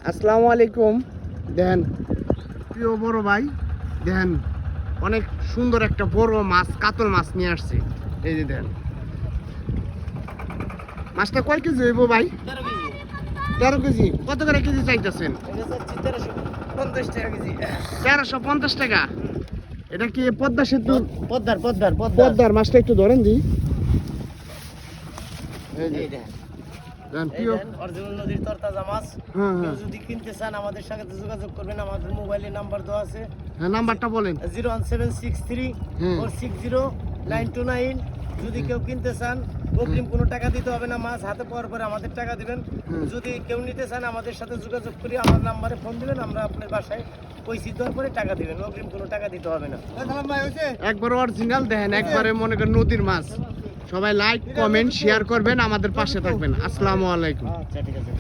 আসসালামু আলাইকুম। দেখেন প্রিয় বড় ভাই, দেখেন অনেক সুন্দর একটা বড় মাছ, কাতল মাছ নিয়ে আসছে। এই যে দেখেন মাছটা কয় কেজি হইব ভাই? 13 কেজি। কত করে কেজি চাইতেছেন? 1350 টাকা। এটা কি পদ্মা সেতু? পদ্মার মাছটা একটু ধরেন দি। নদীর তরতাজা মাছ। কেউ যদি কিনতে চান আমাদের সাথে যোগাযোগ করবেন, আমাদের মোবাইলের নাম্বার দেওয়া আছে। হ্যাঁ, নাম্বারটা বলেন। 01763460929। যদি কেউ কিনতে চান অগ্রিম কোনো টাকা দিতে হবে না, মাছ হাতে পাওয়ার পরে আমাদের টাকা দিবেন। যদি কেউ নিতে চান আমাদের সাথে যোগাযোগ করে আমার নাম্বারে ফোন দিবেন, আমরা আপনার বাসায় পৌঁছে দেওয়ার পরে টাকা দিবেন, অগ্রিম কোনো টাকা দিতে হবে না। একবার অরিজিনাল দেখেন, একবারে মনে করেন নদীর মাছ। সবাই লাইক কমেন্ট শেয়ার করবেন, আমাদের পাশে থাকবেন। আসসালামু আলাইকুম। আচ্ছা, ঠিক আছে।